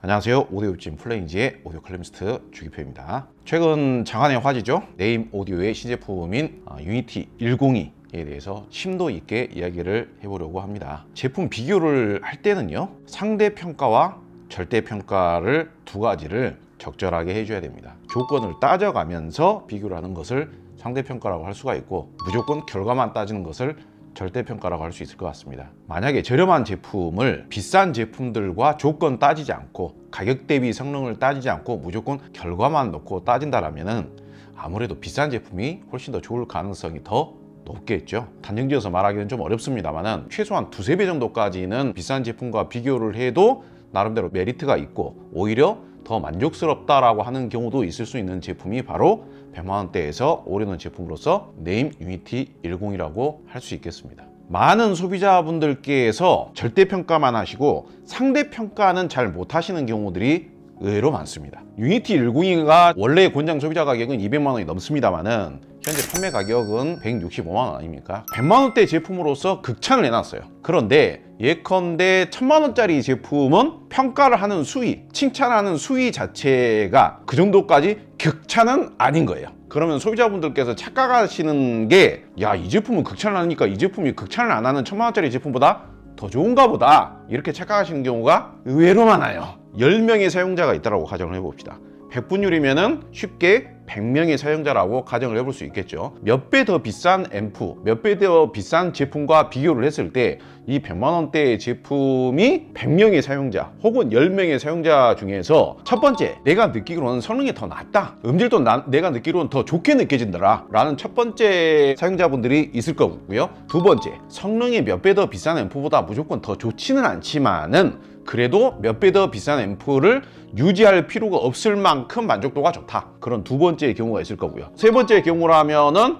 안녕하세요. 오디오 웹진 플레인지의 오디오 칼럼니스트 주기표입니다. 최근 장안의 화제죠. 네임 오디오의 신제품인 유니티 102에 대해서 심도 있게 이야기를 해보려고 합니다. 제품 비교를 할 때는요, 상대평가와 절대평가를 두 가지를 적절하게 해줘야 됩니다. 조건을 따져가면서 비교를 하는 것을 상대평가라고 할 수가 있고, 무조건 결과만 따지는 것을 절대평가라고 할 수 있을 것 같습니다. 만약에 저렴한 제품을 비싼 제품들과 조건 따지지 않고 가격 대비 성능을 따지지 않고 무조건 결과만 놓고 따진다라면은 아무래도 비싼 제품이 훨씬 더 좋을 가능성이 더 높겠죠. 단정지어서 말하기는 좀 어렵습니다만은 최소한 두세 배 정도까지는 비싼 제품과 비교를 해도 나름대로 메리트가 있고 오히려 더 만족스럽다라고 하는 경우도 있을 수 있는 제품이 바로 100만 원대에서 오르는 제품으로서 네임 유니티 102라고 할 수 있겠습니다. 많은 소비자분들께서 절대평가만 하시고 상대평가는 잘 못하시는 경우들이 의외로 많습니다. 유니티 102가 원래 권장 소비자 가격은 200만 원이 넘습니다만은 현재 판매 가격은 165만 원 아닙니까? 100만 원대 제품으로서 극찬을 해놨어요. 그런데 예컨대 1000만 원짜리 제품은 평가를 하는 수위, 칭찬하는 수위 자체가 그 정도까지 극찬은 아닌 거예요. 그러면 소비자분들께서 착각하시는 게, 야, 이 제품은 극찬을 하니까 이 제품이 극찬을 안 하는 1000만 원짜리 제품보다 더 좋은가 보다, 이렇게 착각하시는 경우가 의외로 많아요. 10명의 사용자가 있다고 가정을 해봅시다. 100분율이면은 쉽게 100명의 사용자라고 가정을 해볼 수 있겠죠. 몇 배 더 비싼 앰프, 몇 배 더 비싼 제품과 비교를 했을 때 이 100만 원대의 제품이 100명의 사용자 혹은 10명의 사용자 중에서 첫 번째, 내가 느끼기로는 성능이 더 낫다, 음질도 내가 느끼기로는 더 좋게 느껴진다 라는 첫 번째 사용자분들이 있을 거고요. 두 번째, 성능이 몇 배 더 비싼 앰프보다 무조건 더 좋지는 않지만은 그래도 몇 배 더 비싼 앰프를 유지할 필요가 없을 만큼 만족도가 좋다, 그런 두 번째의 경우가 있을 거고요. 세 번째의 경우라면은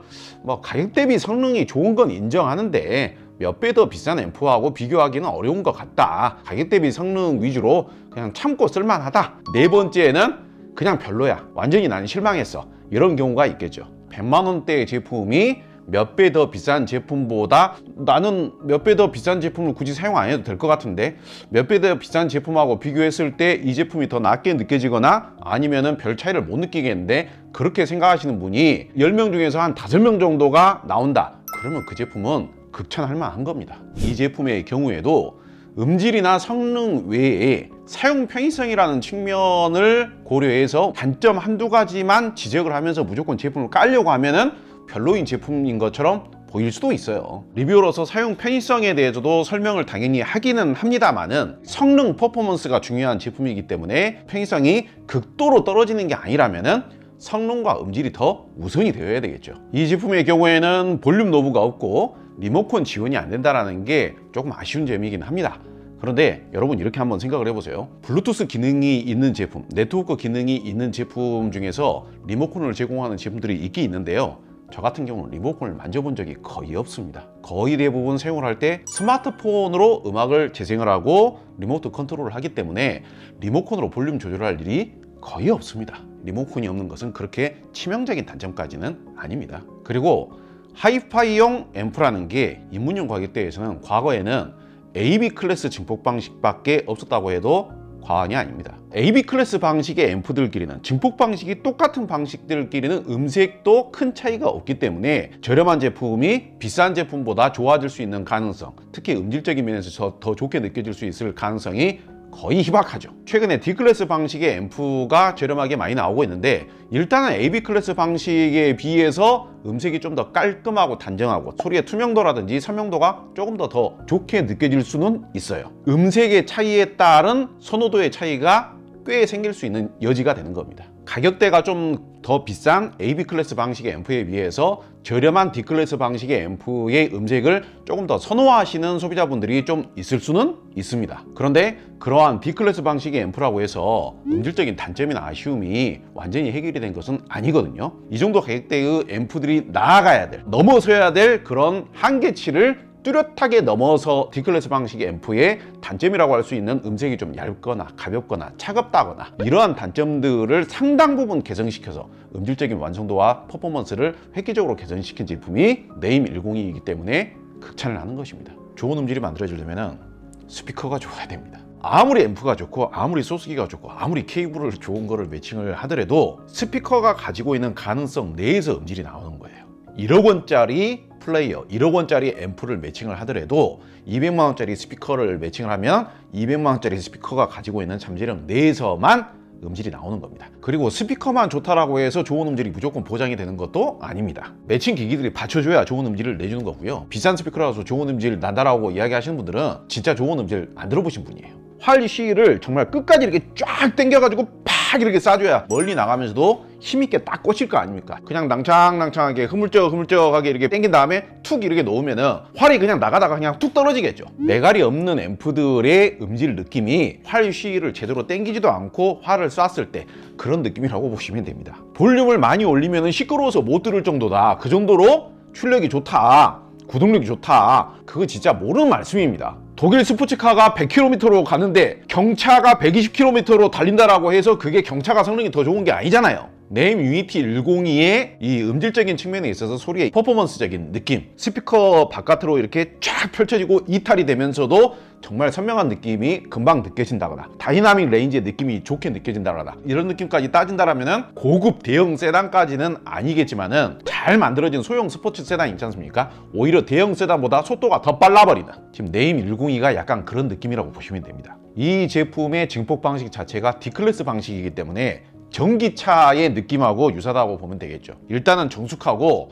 가격 대비 성능이 좋은 건 인정하는데 몇 배 더 비싼 앰프하고 비교하기는 어려운 것 같다, 가격 대비 성능 위주로 그냥 참고 쓸만하다. 네 번째는 그냥 별로야, 완전히 난 실망했어, 이런 경우가 있겠죠. 100만 원대의 제품이 몇 배 더 비싼 제품보다, 나는 몇 배 더 비싼 제품을 굳이 사용 안 해도 될 것 같은데 몇 배 더 비싼 제품하고 비교했을 때 이 제품이 더 낫게 느껴지거나 아니면은 별 차이를 못 느끼겠는데, 그렇게 생각하시는 분이 10명 중에서 한 5명 정도가 나온다, 그러면 그 제품은 극찬할 만한 겁니다. 이 제품의 경우에도 음질이나 성능 외에 사용 편의성이라는 측면을 고려해서 단점 한두 가지만 지적을 하면서 무조건 제품을 깔려고 하면은 별로인 제품인 것처럼 보일 수도 있어요. 리뷰어로서 사용 편의성에 대해서도 설명을 당연히 하기는 합니다만은 성능 퍼포먼스가 중요한 제품이기 때문에 편의성이 극도로 떨어지는 게 아니라면은 성능과 음질이 더 우선이 되어야 되겠죠. 이 제품의 경우에는 볼륨 노브가 없고 리모컨 지원이 안 된다는 게 조금 아쉬운 점이긴 합니다. 그런데 여러분, 이렇게 한번 생각을 해보세요. 블루투스 기능이 있는 제품, 네트워크 기능이 있는 제품 중에서 리모컨을 제공하는 제품들이 있긴 있는데요, 저 같은 경우는 리모컨을 만져본 적이 거의 없습니다. 거의 대부분 사용을 할 때 스마트폰으로 음악을 재생을 하고 리모트 컨트롤을 하기 때문에 리모컨으로 볼륨 조절할 일이 거의 없습니다. 리모컨이 없는 것은 그렇게 치명적인 단점까지는 아닙니다. 그리고 하이파이용 앰프라는 게 입문용 가격대에서는 과거에는 AB 클래스 증폭 방식밖에 없었다고 해도 과언이 아닙니다. AB 클래스 방식의 앰프들끼리는, 증폭 방식이 똑같은 방식들끼리는 음색도 큰 차이가 없기 때문에 저렴한 제품이 비싼 제품보다 좋아질 수 있는 가능성, 특히 음질적인 면에서 더 좋게 느껴질 수 있을 가능성이 거의 희박하죠. 최근에 D클래스 방식의 앰프가 저렴하게 많이 나오고 있는데, 일단은 AB 클래스 방식에 비해서 음색이 좀 더 깔끔하고 단정하고 소리의 투명도라든지 선명도가 조금 더 좋게 느껴질 수는 있어요. 음색의 차이에 따른 선호도의 차이가 꽤 생길 수 있는 여지가 되는 겁니다. 가격대가 좀 더 비싼 AB 클래스 방식의 앰프에 비해서 저렴한 D 클래스 방식의 앰프의 음색을 조금 더 선호하시는 소비자분들이 좀 있을 수는 있습니다. 그런데 그러한 D 클래스 방식의 앰프라고 해서 음질적인 단점이나 아쉬움이 완전히 해결이 된 것은 아니거든요. 이 정도 가격대의 앰프들이 나아가야 될, 넘어서야 될 그런 한계치를 뚜렷하게 넘어서 D클래스 방식의 앰프의 단점이라고 할 수 있는 음색이 좀 얇거나 가볍거나 차갑다거나 이러한 단점들을 상당 부분 개선시켜서 음질적인 완성도와 퍼포먼스를 획기적으로 개선시킨 제품이 네임 102이기 때문에 극찬을 하는 것입니다. 좋은 음질이 만들어지려면 스피커가 좋아야 됩니다. 아무리 앰프가 좋고 아무리 소스기가 좋고 아무리 케이블을 좋은 거를 매칭을 하더라도 스피커가 가지고 있는 가능성 내에서 음질이 나오는 거예요. 1억 원짜리 플레이어, 1억 원짜리 앰프를 매칭을 하더라도 200만 원짜리 스피커를 매칭을 하면 200만 원짜리 스피커가 가지고 있는 잠재력 내에서만 음질이 나오는 겁니다. 그리고 스피커만 좋다라고 해서 좋은 음질이 무조건 보장이 되는 것도 아닙니다. 매칭 기기들이 받쳐줘야 좋은 음질을 내주는 거고요. 비싼 스피커라서 좋은 음질 난다라고 이야기하시는 분들은 진짜 좋은 음질 안 들어보신 분이에요. 활시를 정말 끝까지 이렇게 쫙 당겨가지고 팍 이렇게 쏴줘야 멀리 나가면서도 힘있게 딱 꽂힐 거 아닙니까? 그냥 낭창낭창하게 흐물쩍흐물쩍하게 이렇게 당긴 다음에 툭 이렇게 놓으면은 활이 그냥 나가다가 그냥 툭 떨어지겠죠. 메갈이 없는 앰프들의 음질 느낌이 활시를 제대로 당기지도 않고 활을 쐈을 때 그런 느낌이라고 보시면 됩니다. 볼륨을 많이 올리면은 시끄러워서 못 들을 정도다. 그 정도로 출력이 좋다, 구동력이 좋다. 그거 진짜 모르는 말씀입니다. 독일 스포츠카가 100km로 가는데 경차가 120km로 달린다라고 해서 그게 경차가 성능이 더 좋은 게 아니잖아요. 네임 유니티 102의 이 음질적인 측면에 있어서 소리의 퍼포먼스적인 느낌, 스피커 바깥으로 이렇게 쫙 펼쳐지고 이탈이 되면서도 정말 선명한 느낌이 금방 느껴진다거나 다이나믹 레인지의 느낌이 좋게 느껴진다거나 이런 느낌까지 따진다라면 고급 대형 세단까지는 아니겠지만은 잘 만들어진 소형 스포츠 세단 있지 않습니까? 오히려 대형 세단보다 속도가 더 빨라버리는, 지금 네임 102가 약간 그런 느낌이라고 보시면 됩니다. 이 제품의 증폭 방식 자체가 D클래스 방식이기 때문에 전기차의 느낌하고 유사하다고 보면 되겠죠. 일단은 정숙하고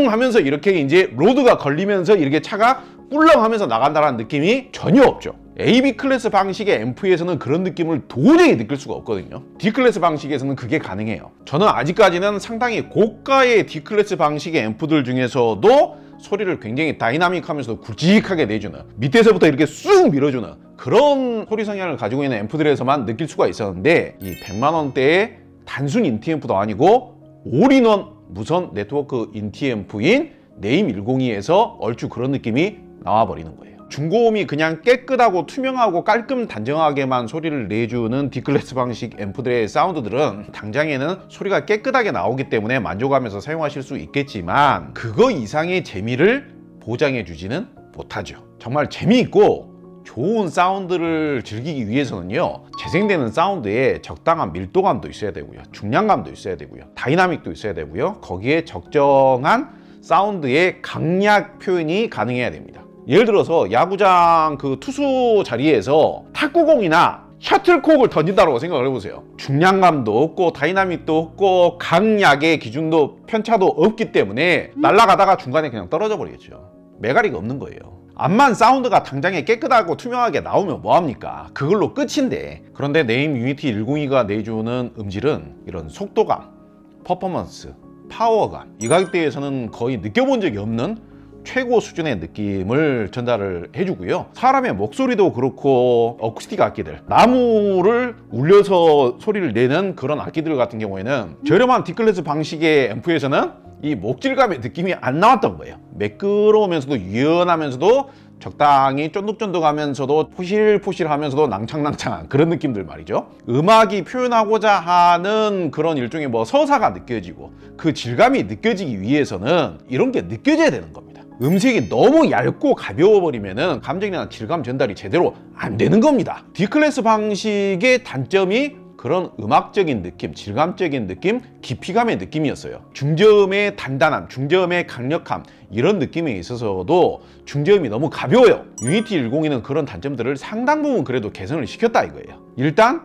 하면서 이렇게 이제 로드가 걸리면서 이렇게 차가 꿀렁하면서 나간다는 느낌이 전혀 없죠. AB 클래스 방식의 앰프에서는 그런 느낌을 도저히 느낄 수가 없거든요. D 클래스 방식에서는 그게 가능해요. 저는 아직까지는 상당히 고가의 D 클래스 방식의 앰프들 중에서도 소리를 굉장히 다이나믹하면서도 굵직하게 내주는, 밑에서부터 이렇게 쑥 밀어주는 그런 소리 성향을 가지고 있는 앰프들에서만 느낄 수가 있었는데, 이 100만 원대의 단순 인티 앰프도 아니고 올인원 무선 네트워크 인티 앰프인 네임 102에서 얼추 그런 느낌이 나와버리는 거예요. 중고음이 그냥 깨끗하고 투명하고 깔끔 단정하게만 소리를 내주는 D클래스 방식 앰프들의 사운드들은 당장에는 소리가 깨끗하게 나오기 때문에 만족하면서 사용하실 수 있겠지만 그거 이상의 재미를 보장해 주지는 못하죠. 정말 재미있고 좋은 사운드를 즐기기 위해서는요, 재생되는 사운드에 적당한 밀도감도 있어야 되고요, 중량감도 있어야 되고요, 다이나믹도 있어야 되고요, 거기에 적정한 사운드의 강약 표현이 가능해야 됩니다. 예를 들어서 야구장 그 투수 자리에서 탁구공이나 셔틀콕을 던진다고 생각을 해보세요. 중량감도 없고 다이나믹도 없고 강약의 기준도 편차도 없기 때문에 날아가다가 중간에 그냥 떨어져 버리겠죠. 메가리가 없는 거예요. 암만 사운드가 당장에 깨끗하고 투명하게 나오면 뭐합니까? 그걸로 끝인데. 그런데 네임 유니티 102가 내주는 음질은 이런 속도감, 퍼포먼스, 파워감, 이 가격대에서는 거의 느껴본 적이 없는 최고 수준의 느낌을 전달을 해주고요. 사람의 목소리도 그렇고 어쿠스틱 악기들, 나무를 울려서 소리를 내는 그런 악기들 같은 경우에는 저렴한 D클래스 방식의 앰프에서는 이 목질감의 느낌이 안 나왔던 거예요. 매끄러우면서도 유연하면서도 적당히 쫀득쫀득하면서도 포실포실하면서도 낭창낭창한 그런 느낌들 말이죠. 음악이 표현하고자 하는 그런 일종의 뭐 서사가 느껴지고 그 질감이 느껴지기 위해서는 이런 게 느껴져야 되는 겁니다. 음색이 너무 얇고 가벼워버리면은 감정이나 질감 전달이 제대로 안 되는 겁니다. D클래스 방식의 단점이 그런 음악적인 느낌, 질감적인 느낌, 깊이감의 느낌이었어요. 중저음의 단단함, 중저음의 강력함, 이런 느낌에 있어서도 중저음이 너무 가벼워요. 유니티 102는 그런 단점들을 상당 부분 그래도 개선을 시켰다 이거예요. 일단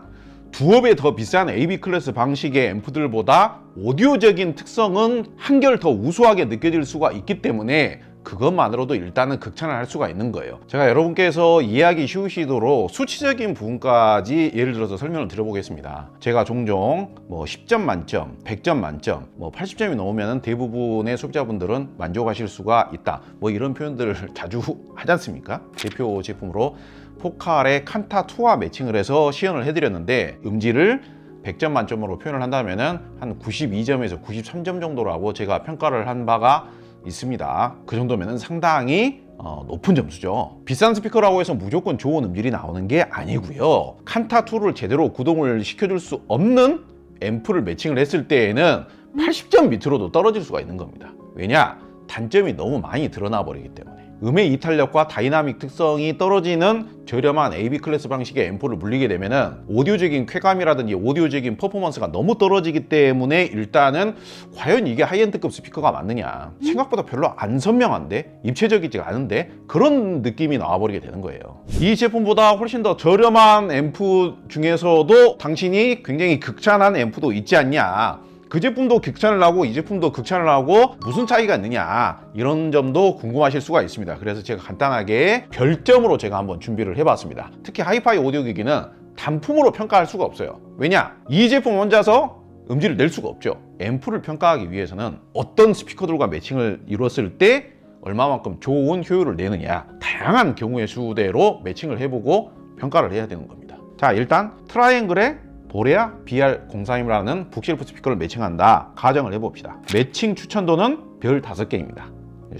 두어 배 더 비싼 AB 클래스 방식의 앰프들보다 오디오적인 특성은 한결 더 우수하게 느껴질 수가 있기 때문에 그것만으로도 일단은 극찬을 할 수가 있는 거예요. 제가 여러분께서 이해하기 쉬우시도록 수치적인 부분까지 예를 들어서 설명을 드려보겠습니다. 제가 종종 뭐 10점 만점, 100점 만점, 뭐 80점이 넘으면 대부분의 소비자분들은 만족하실 수가 있다, 뭐 이런 표현들을 자주 하지 않습니까? 대표 제품으로 포칼의 칸타2와 매칭을 해서 시연을 해드렸는데 음질을 100점 만점으로 표현을 한다면 한 92점에서 93점 정도라고 제가 평가를 한 바가 있습니다. 그 정도면 상당히 높은 점수죠. 비싼 스피커라고 해서 무조건 좋은 음질이 나오는 게 아니고요. 칸타2를 제대로 구동을 시켜줄 수 없는 앰프를 매칭을 했을 때에는 80점 밑으로도 떨어질 수가 있는 겁니다. 왜냐? 단점이 너무 많이 드러나 버리기 때문에. 음의 이탈력과 다이나믹 특성이 떨어지는 저렴한 AB 클래스 방식의 앰프를 물리게 되면은 오디오적인 쾌감이라든지 오디오적인 퍼포먼스가 너무 떨어지기 때문에 일단은 과연 이게 하이엔드급 스피커가 맞느냐, 생각보다 별로 안 선명한데, 입체적이지 않은데 그런 느낌이 나와버리게 되는 거예요. 이 제품보다 훨씬 더 저렴한 앰프 중에서도 당신이 굉장히 극찬한 앰프도 있지 않냐, 그 제품도 극찬을 하고 이 제품도 극찬을 하고 무슨 차이가 있느냐, 이런 점도 궁금하실 수가 있습니다. 그래서 제가 간단하게 별점으로 제가 한번 준비를 해봤습니다. 특히 하이파이 오디오 기기는 단품으로 평가할 수가 없어요. 왜냐? 이 제품 혼자서 음질을 낼 수가 없죠. 앰프를 평가하기 위해서는 어떤 스피커들과 매칭을 이뤘을 때 얼마만큼 좋은 효율을 내느냐, 다양한 경우의 수대로 매칭을 해보고 평가를 해야 되는 겁니다. 자, 일단 트라이앵글에 보레아 BR03이라는 북실프 스피커를 매칭한다 가정을 해봅시다. 매칭 추천도는 별 5개입니다.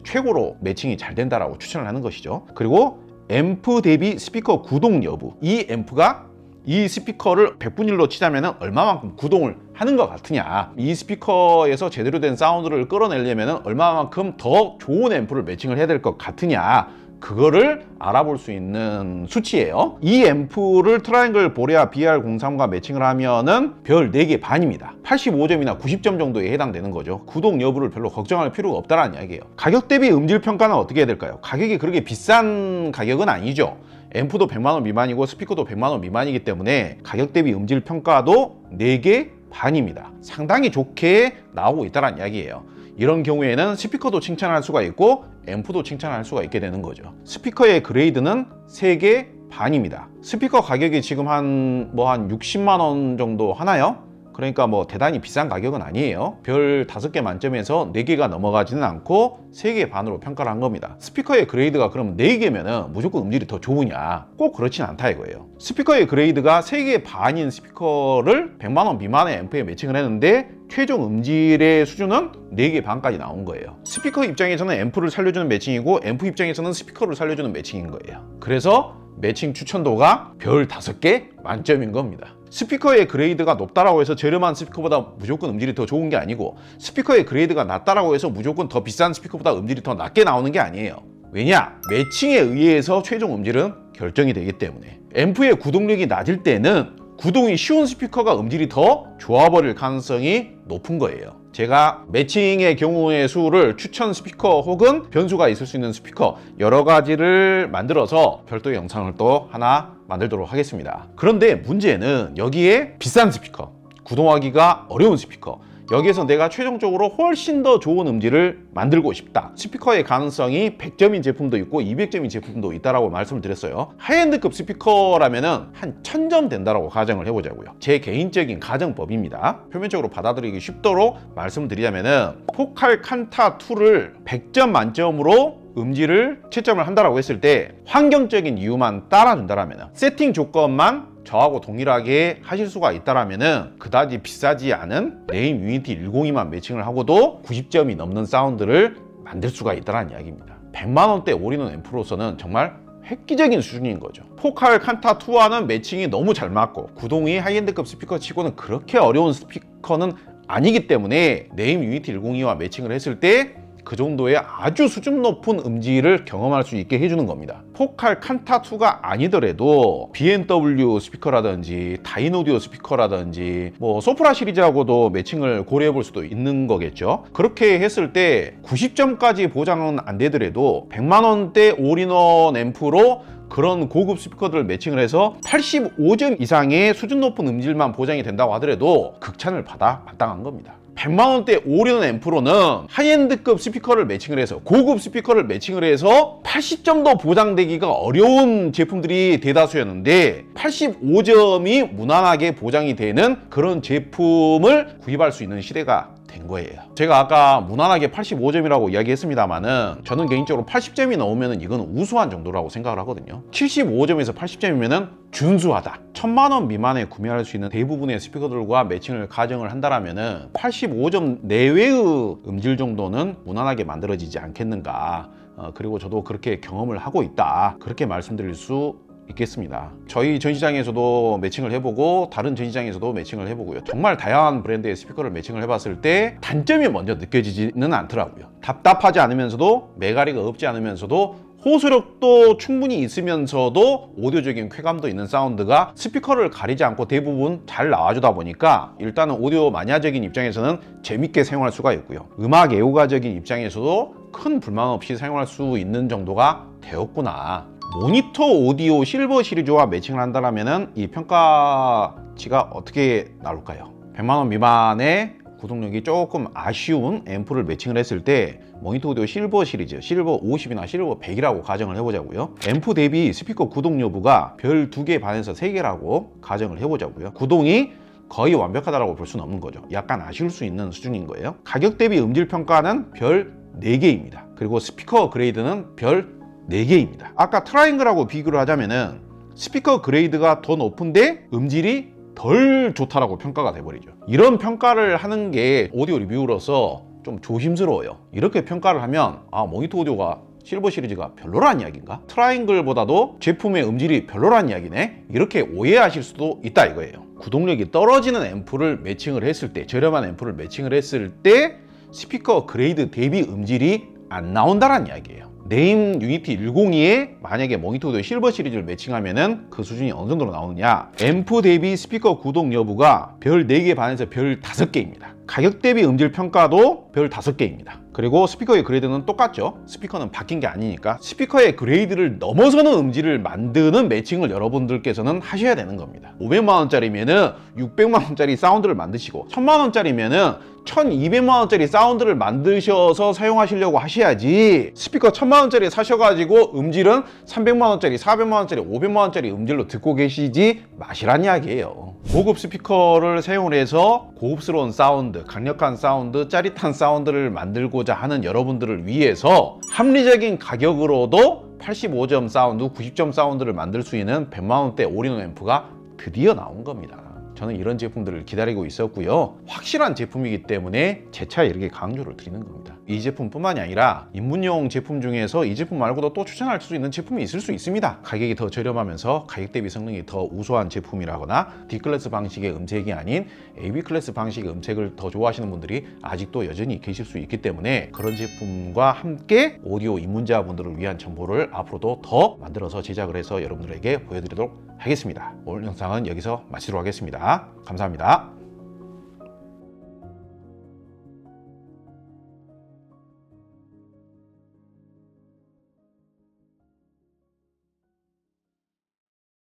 최고로 매칭이 잘 된다라고 추천을 하는 것이죠. 그리고 앰프 대비 스피커 구동 여부, 이 앰프가 이 스피커를 100분의 1로 치자면 얼마만큼 구동을 하는 것 같으냐, 이 스피커에서 제대로 된 사운드를 끌어내려면 얼마만큼 더 좋은 앰프를 매칭을 해야 될 것 같으냐, 그거를 알아볼 수 있는 수치예요. 이 앰프를 트라이앵글 보레아 BR03과 매칭을 하면은 별 4개 반입니다. 85점이나 90점 정도에 해당되는 거죠. 구동 여부를 별로 걱정할 필요가 없다는 이야기예요. 가격 대비 음질 평가는 어떻게 해야 될까요? 가격이 그렇게 비싼 가격은 아니죠. 앰프도 100만 원 미만이고 스피커도 100만 원 미만이기 때문에 가격 대비 음질 평가도 4개 반입니다. 상당히 좋게 나오고 있다는 이야기예요. 이런 경우에는 스피커도 칭찬할 수가 있고 앰프도 칭찬할 수가 있게 되는 거죠. 스피커의 그레이드는 3개 반입니다. 스피커 가격이 지금 한 60만 원 정도 하나요? 그러니까 대단히 비싼 가격은 아니에요. 별 5개 만점에서 4개가 넘어가지는 않고 3개 반으로 평가를 한 겁니다. 스피커의 그레이드가 그럼 4개면은 무조건 음질이 더 좋으냐? 꼭 그렇진 않다 이거예요. 스피커의 그레이드가 3개 반인 스피커를 100만 원 미만의 앰프에 매칭을 했는데 최종 음질의 수준은 4개 반까지 나온 거예요. 스피커 입장에서는 앰프를 살려주는 매칭이고 앰프 입장에서는 스피커를 살려주는 매칭인 거예요. 그래서 매칭 추천도가 별 5개 만점인 겁니다. 스피커의 그레이드가 높다라고 해서 저렴한 스피커보다 무조건 음질이 더 좋은 게 아니고, 스피커의 그레이드가 낮다라고 해서 무조건 더 비싼 스피커보다 음질이 더 낮게 나오는 게 아니에요. 왜냐? 매칭에 의해서 최종 음질은 결정이 되기 때문에. 앰프의 구동력이 낮을 때는 구동이 쉬운 스피커가 음질이 더 좋아버릴 가능성이 높은 거예요. 제가 매칭의 경우의 수를 추천 스피커 혹은 변수가 있을 수 있는 스피커 여러 가지를 만들어서 별도의 영상을 또 하나 만들도록 하겠습니다. 그런데 문제는 여기에 비싼 스피커, 구동하기가 어려운 스피커, 여기에서 내가 최종적으로 훨씬 더 좋은 음질을 만들고 싶다. 스피커의 가능성이 100점인 제품도 있고 200점인 제품도 있다라고 말씀을 드렸어요. 하이엔드급 스피커라면은 한 1000점 된다라고 가정을 해보자고요. 제 개인적인 가정법입니다. 표면적으로 받아들이기 쉽도록 말씀드리자면은 포칼 칸타 2를 100점 만점으로 음질을 채점을 한다라고 했을 때 환경적인 이유만 따라준다라면, 세팅 조건만 저하고 동일하게 하실 수가 있다라면은 그다지 비싸지 않은 네임 유니티 102만 매칭을 하고도 90점이 넘는 사운드를 만들 수가 있다는 이야기입니다. 100만 원대 올인원 앰프로서는 정말 획기적인 수준인 거죠. 포칼 칸타 2와는 매칭이 너무 잘 맞고 구동이 하이엔드급 스피커 치고는 그렇게 어려운 스피커는 아니기 때문에 네임 유니티 102와 매칭을 했을 때 그 정도의 아주 수준 높은 음질을 경험할 수 있게 해주는 겁니다. 포칼 칸타 2가 아니더라도 B&W 스피커라든지 다이노디오 스피커라든지 소프라 시리즈하고도 매칭을 고려해 볼 수도 있는 거겠죠. 그렇게 했을 때 90점까지 보장은 안 되더라도 100만 원대 올인원 앰프로 그런 고급 스피커들을 매칭을 해서 85점 이상의 수준 높은 음질만 보장이 된다고 하더라도 극찬을 받아 마땅한 겁니다. 100만 원대 올인원 앰프로는 하이엔드급 스피커를 매칭을 해서 고급 스피커를 매칭을 해서 80점도 보장되기가 어려운 제품들이 대다수였는데 85점이 무난하게 보장이 되는 그런 제품을 구입할 수 있는 시대가 된 거예요. 제가 아까 무난하게 85점이라고 이야기했습니다만은 저는 개인적으로 80점이 넘으면 이건 우수한 정도라고 생각을 하거든요. 75점에서 80점이면 준수하다. 1000만 원 미만에 구매할 수 있는 대부분의 스피커들과 매칭을 가정을 한다라면은 85점 내외의 음질 정도는 무난하게 만들어지지 않겠는가. 그리고 저도 그렇게 경험을 하고 있다. 그렇게 말씀드릴 수 있겠습니다. 저희 전시장에서도 매칭을 해보고 다른 전시장에서도 매칭을 해보고요. 정말 다양한 브랜드의 스피커를 매칭을 해봤을 때 단점이 먼저 느껴지지는 않더라고요. 답답하지 않으면서도 매가리가 없지 않으면서도 호소력도 충분히 있으면서도 오디오적인 쾌감도 있는 사운드가 스피커를 가리지 않고 대부분 잘 나와주다 보니까 일단은 오디오 마니아적인 입장에서는 재밌게 사용할 수가 있고요. 음악 애호가적인 입장에서도 큰 불만 없이 사용할 수 있는 정도가 되었구나. 모니터 오디오 실버 시리즈와 매칭을 한다면 이 평가치가 어떻게 나올까요? 100만 원 미만의 구동력이 조금 아쉬운 앰프를 매칭을 했을 때 모니터 오디오 실버 시리즈, 실버 50이나 실버 100이라고 가정을 해보자고요. 앰프 대비 스피커 구동 여부가 별 2개 반에서 3개라고 가정을 해보자고요. 구동이 거의 완벽하다고 볼 수는 없는 거죠. 약간 아쉬울 수 있는 수준인 거예요. 가격 대비 음질 평가는 별 4개입니다. 그리고 스피커 그레이드는 별 4개입니다. 아까 트라이앵글하고 비교를 하자면은 스피커 그레이드가 더 높은데 음질이 덜 좋다라고 평가가 돼버리죠. 이런 평가를 하는 게 오디오 리뷰로서 좀 조심스러워요. 이렇게 평가를 하면 모니터 오디오가 실버 시리즈가 별로란 이야기인가? 트라이앵글보다도 제품의 음질이 별로란 이야기네? 이렇게 오해하실 수도 있다 이거예요. 구동력이 떨어지는 앰프를 매칭을 했을 때, 저렴한 앰프를 매칭을 했을 때 스피커 그레이드 대비 음질이 안 나온다는 이야기예요. 네임 유니티 102에 만약에 모니터 오디오 실버 시리즈를 매칭하면은 그 수준이 어느 정도로 나오느냐? 앰프 대비 스피커 구동 여부가 별 4개 반에서 별 5개입니다. 가격 대비 음질 평가도 별 5개입니다. 그리고 스피커의 그레이드는 똑같죠. 스피커는 바뀐 게 아니니까 스피커의 그레이드를 넘어서는 음질을 만드는 매칭을 여러분들께서는 하셔야 되는 겁니다. 500만 원짜리면은 600만 원짜리 사운드를 만드시고 1000만 원짜리면은 1200만 원짜리 사운드를 만드셔서 사용하시려고 하셔야지, 스피커 1000만 원짜리 사셔가지고 음질은 300만 원짜리, 400만 원짜리, 500만 원짜리 음질로 듣고 계시지 마시란 이야기예요. 고급 스피커를 사용을 해서 고급스러운 사운드, 강력한 사운드, 짜릿한 사운드를 만들고자 하는 여러분들을 위해서 합리적인 가격으로도 85점 사운드, 90점 사운드를 만들 수 있는 100만 원대 올인원 앰프가 드디어 나온 겁니다. 저는 이런 제품들을 기다리고 있었고요. 확실한 제품이기 때문에 재차 이렇게 강조를 드리는 겁니다. 이 제품뿐만이 아니라 입문용 제품 중에서 이 제품 말고도 또 추천할 수 있는 제품이 있을 수 있습니다. 가격이 더 저렴하면서 가격 대비 성능이 더 우수한 제품이라거나 D클래스 방식의 음색이 아닌 AB 클래스 방식의 음색을 더 좋아하시는 분들이 아직도 여전히 계실 수 있기 때문에 그런 제품과 함께 오디오 입문자분들을 위한 정보를 앞으로도 더 만들어서 제작을 해서 여러분들에게 보여드리도록 하겠습니다. 오늘 영상은 여기서 마치도록 하겠습니다. 감사합니다.